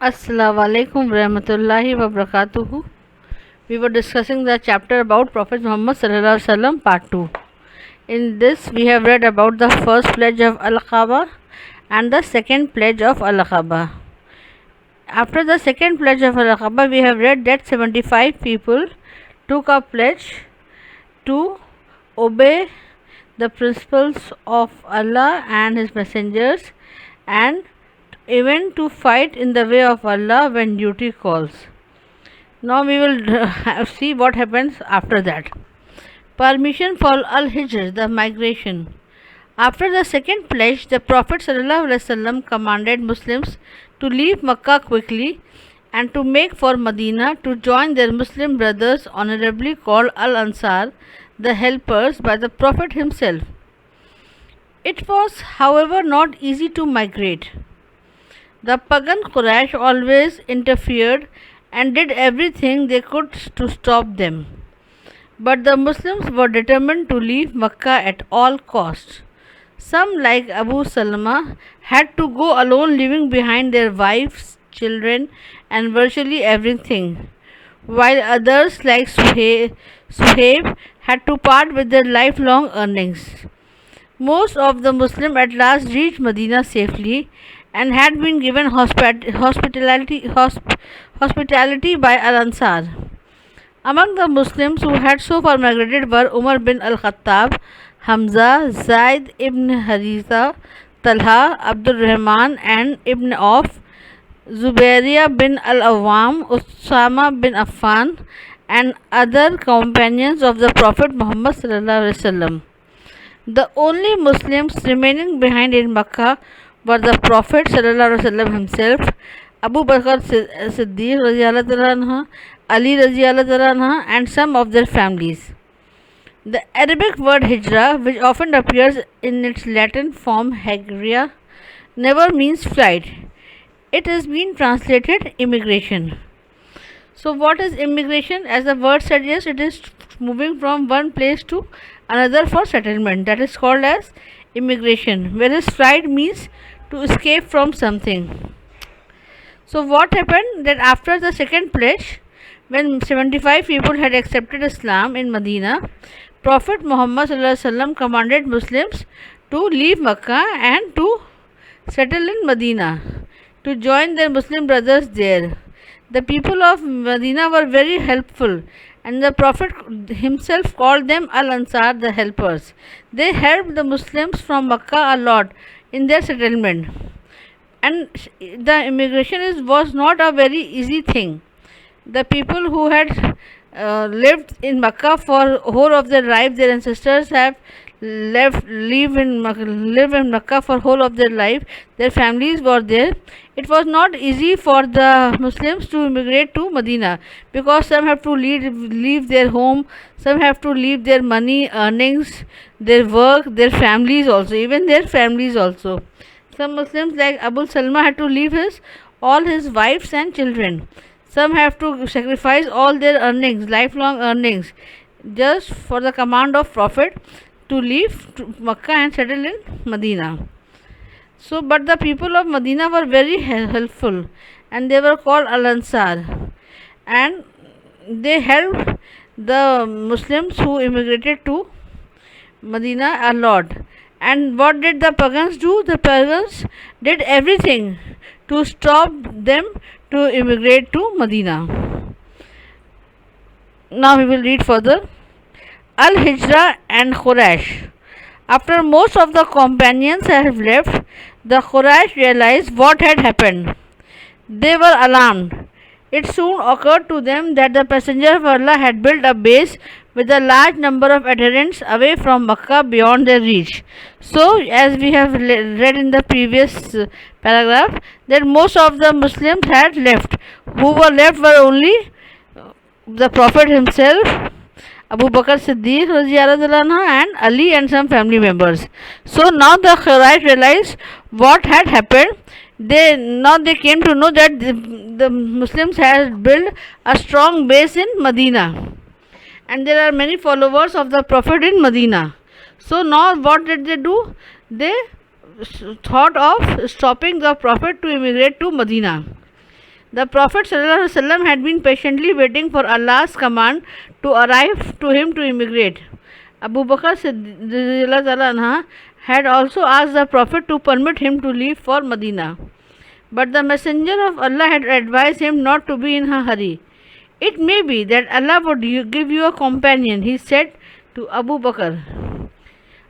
Assalamu alaikum warahmatullahi wabarakatuh. We were discussing the chapter about Prophet Muhammad sallallahu alaihi wasallam part 2. In this we have read about the first pledge of Al-Aqaba and the second pledge of Al-Aqaba. After the second pledge of Al-Aqaba we have read that 75 people took a pledge to obey the principles of Allah and His messengers and even to fight in the way of Allah when duty calls. Now we will see what happens after that. Permission for Al-Hijr, the migration. After the second pledge, the Prophet ﷺ commanded Muslims to leave Makkah quickly and to make for Medina to join their Muslim brothers honorably called Al-Ansar, the helpers, by the Prophet himself. It was, however, not easy to migrate. The pagan Quraysh always interfered and did everything they could to stop them. But the Muslims were determined to leave Makkah at all costs. Some, like Abu Salama, had to go alone, leaving behind their wives, children, and virtually everything, while others, like Suhaib, had to part with their lifelong earnings. Most of the Muslims at last reached Medina safely and had been given hospitality by Al-Ansar. Among the Muslims who had so far migrated were Umar bin al-Khattab, Hamza, Zaid ibn Haritha, Talha, Abdul Rahman and Ibn Auf, Zubairiyah bin al-Awwam, Usama bin Affan and other companions of the Prophet Muhammad sallallahu alaihi wasallam. The only Muslims remaining behind in Makkah were the Prophet ﷺ himself, Abu Bakr Siddiq anha, Ali anha, and some of their families. The Arabic word hijra, which often appears in its Latin form hagria, never means flight. It has been translated immigration. So what is immigration? As the word suggests, it is moving from one place to another for settlement. That is called as immigration, whereas flight means to escape from something. So what happened that after the second pledge, when 75 people had accepted Islam in Medina, Prophet Muhammad ﷺ commanded Muslims to leave Makkah and to settle in Medina, to join their Muslim brothers there. The people of Medina were very helpful, and the Prophet himself called them Al-Ansar, the helpers. They helped the Muslims from Makkah a lot in their settlement, and the immigration was not a very easy thing. The people who had lived in Makkah for whole of their life, their ancestors have live in Makkah for whole of their life, their families were there. It was not easy for the Muslims to immigrate to Medina, because some have to leave their home, some have to leave their money earnings, their work, their families also, even their families also. Some Muslims like Abu Salma had to leave all his wives and children. Some have to sacrifice all their earnings, lifelong earnings, just for the command of Prophet to leave Makkah and settle in Medina. So, but the people of Medina were very helpful, and they were called Al-Ansar, and they helped the Muslims who immigrated to Medina a lot. And what did the pagans do? The pagans did everything to stop them to immigrate to Medina. Now we will read further. Al-Hijra and Quraysh. After most of the companions had left, the Quraysh realized what had happened. They were alarmed. It soon occurred to them that the Messenger of Allah had built a base with a large number of adherents away from Makkah beyond their reach. So, as we have read in the previous paragraph, that most of the Muslims had left. Who were left were only the Prophet himself, Abu Bakr Siddiq and Ali and some family members. So now the Quraysh realized what had happened. They came to know that the Muslims had built a strong base in Medina, and there are many followers of the Prophet in Medina. So now what did they do? They thought of stopping the Prophet to immigrate to Medina. The Prophet ﷺ had been patiently waiting for Allah's command to arrive to him to immigrate. Abu Bakr Siddiq had also asked the Prophet to permit him to leave for Medina. But the Messenger of Allah had advised him not to be in a hurry. It may be that Allah would give you a companion, he said to Abu Bakr.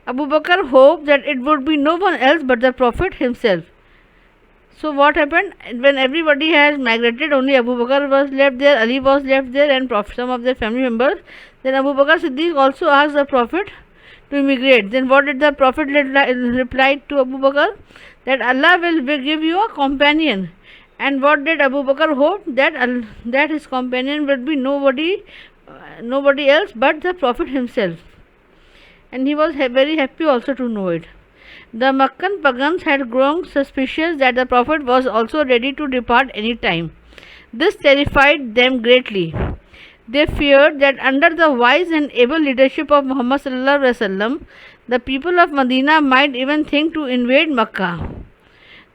Abu Bakr hoped that it would be no one else but the Prophet himself. So what happened? When everybody has migrated, only Abu Bakr was left there, Ali was left there, and some of their family members. Then Abu Bakr Siddiq also asked the Prophet to immigrate. Then what did the Prophet reply to Abu Bakr? That Allah will give you a companion. And what did Abu Bakr hope? That his companion would be nobody else but the Prophet himself. And he was very happy also to know it. The Meccan pagans had grown suspicious that the Prophet was also ready to depart any time. This terrified them greatly. They feared that under the wise and able leadership of Muhammad sallallahu alaihi wasallam, the people of Medina might even think to invade Mecca.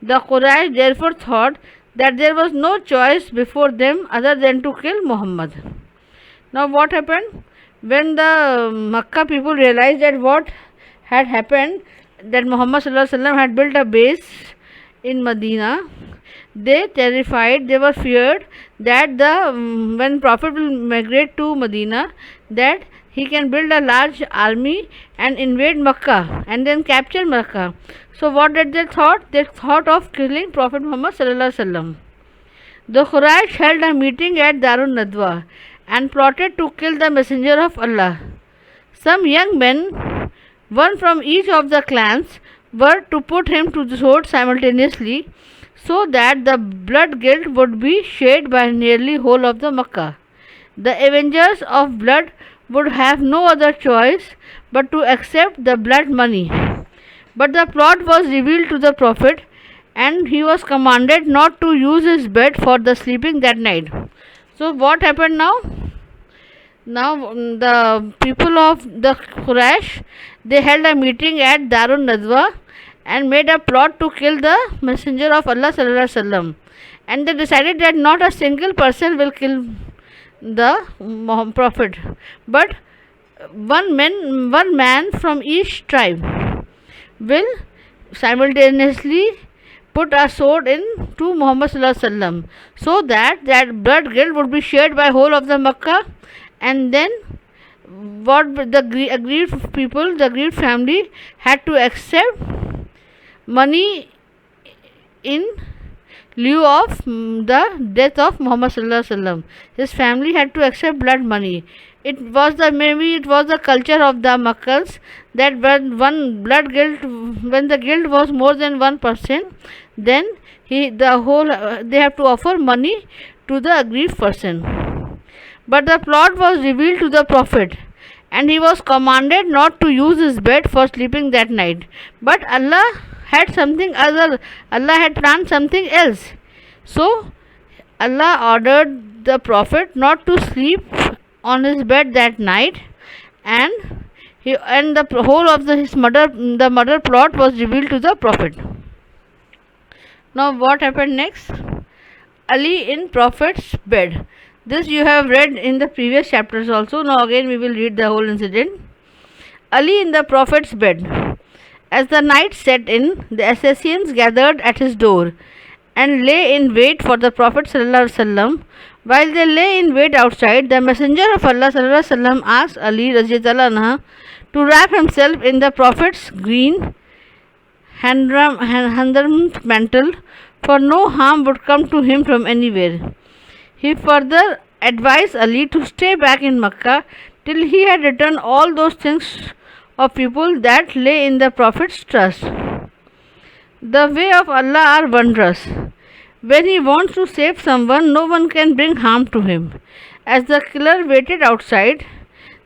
The Quraysh therefore thought that there was no choice before them other than to kill Muhammad. Now what happened? When the Mecca people realized that what had happened, that Muhammad sallallahu alaihi wasallam had built a base in Medina, they terrified, they were feared that when Prophet will migrate to Medina, that he can build a large army and invade Mecca and then capture Mecca. So what did they thought? They thought of killing Prophet Muhammad sallallahu alaihi wasallam. The Quraysh held a meeting at Darun Nadwa and plotted to kill the Messenger of Allah. Some young men, one from each of the clans, were to put him to the sword simultaneously, so that the blood guilt would be shared by nearly whole of the Mecca. The avengers of blood would have no other choice but to accept the blood money. But the plot was revealed to the Prophet, and he was commanded not to use his bed for the sleeping that night. So what happened now? Now the people of the Quraysh, they held a meeting at Darun Nadwa and made a plot to kill the Messenger of Allah sallallahu alaihi wasallam. And they decided that not a single person will kill the Prophet, but one man from each tribe will simultaneously put a sword in to Muhammad sallallahu alaihi wasallam, so that blood guilt would be shared by whole of the Makkah. And then what the aggrieved people, the aggrieved family, had to accept money in lieu of the death of Muhammad sallallahu alaihi wasallam. His family had to accept blood money. It was the culture of the Makkans that when the guilt was more than 1%, then they have to offer money to the aggrieved person. But the plot was revealed to the Prophet, and he was commanded not to use his bed for sleeping that night. But Allah had planned something else. So Allah ordered the Prophet not to sleep on his bed that night, and the whole of the murder plot was revealed to the Prophet. Now what happened next? Ali in Prophet's bed. This you have read in the previous chapters also. Now again we will read the whole incident. Ali in the Prophet's bed. As the night set in, the assassins gathered at his door and lay in wait for the Prophet sallallahu alaihi wasallam. While they lay in wait outside, the Messenger of Allah sallallahu alaihi wasallam asked Ali radhiyallahu anhu to wrap himself in the Prophet's green handram mantle, for no harm would come to him from anywhere. He further advised Ali to stay back in Mecca till he had returned all those things of people that lay in the Prophet's trust. The way of Allah are wondrous. When he wants to save someone, no one can bring harm to him. As the killer waited outside,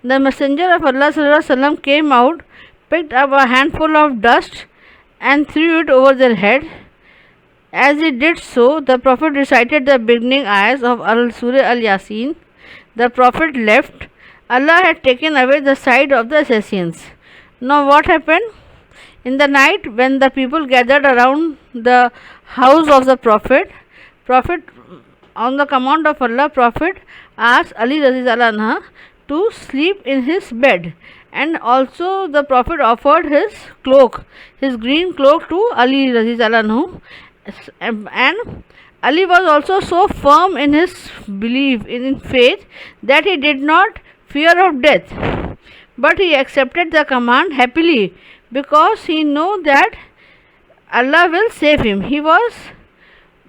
the Messenger of Allah sallallahu alaihi wasallam came out, picked up a handful of dust and threw it over their head. As he did so, the Prophet recited the beginning ayahs of Surah Al-Yasin. The Prophet left. Allah had taken away the sight of the assassins. Now what happened? In the night, when the people gathered around the house of the Prophet on the command of Allah, Prophet asked Ali Radhiyallahu anha to sleep in his bed, and also the Prophet offered his cloak, his green cloak, to Ali Radhiyallahu anhu, and Ali was also so firm in his belief in faith that he did not fear of death, but he accepted the command happily because he knew that Allah will save him. He was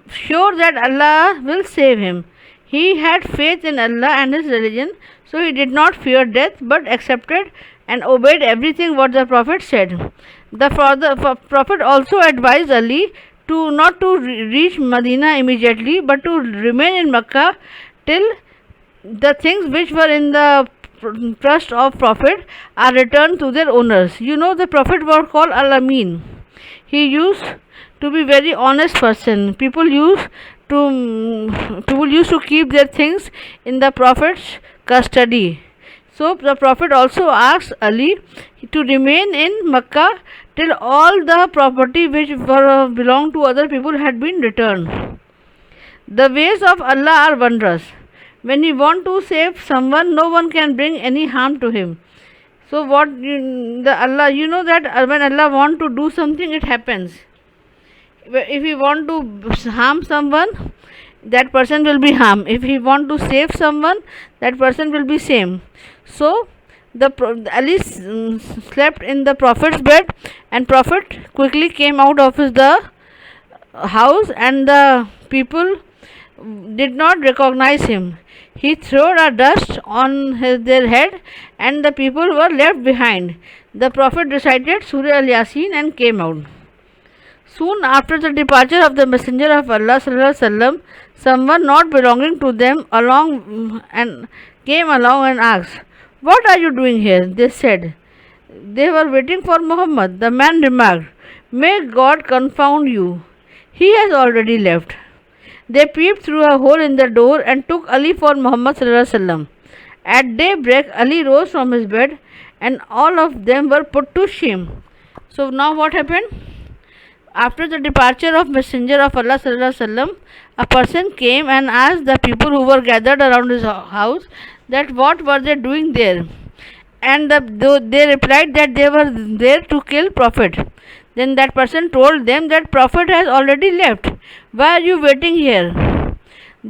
sure that Allah will save him. He had faith in Allah and his religion, so he did not fear death but accepted and obeyed everything what the Prophet said. The Prophet also advised Ali to not to reach Medina immediately but to remain in Mecca till the things which were in the trust of Prophet are returned to their owners. You know, the Prophet was called Al-Amin. He used to be very honest person. People used to keep their things in the Prophet's custody. So the Prophet also asked Ali to remain in Mecca till all the property which belonged to other people had been returned. The ways of Allah are wondrous. When He want to save someone, no one can bring any harm to him. So Allah, you know that when Allah want to do something, it happens. If He want to harm someone, that person will be harmed. If He want to save someone, that person will be saved. So Ali slept in the Prophet's bed, and Prophet quickly came out of the house, and the people did not recognize him. He threw a dust on their head, and the people were left behind. The Prophet recited Surah Al-Yasin and came out. Soon after the departure of the Messenger of Allah sallallahu alaihi wasallam, someone not belonging to them came along and asked, "What are you doing here?" They said. They were waiting for Muhammad. The man remarked, "May God confound you. He has already left." They peeped through a hole in the door and took Ali for Muhammad sallallahu alaihi wasallam. At daybreak, Ali rose from his bed, and all of them were put to shame. So now what happened? After the departure of Messenger of Allah sallallahu alaihi wasallam, a person came and asked the people who were gathered around his house that what were they doing there, and they replied that they were there to kill Prophet. Then that person told them that Prophet has already left. Why are you waiting here?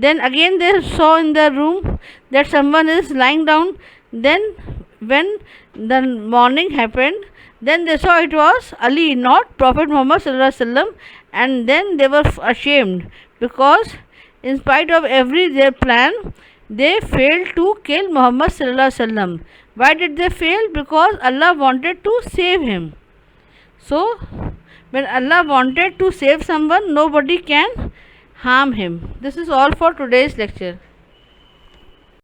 Then again they saw in the room that someone is lying down. Then when the morning happened, then they saw it was Ali, not Prophet Muhammad sallallahu alaihi wasallam, and then they were ashamed because in spite of every their plan, they failed to kill Muhammad sallallahu alaihi wasallam. Why did they fail? Because Allah wanted to save him. So when Allah wanted to save someone, nobody can harm him. This is all for today's lecture.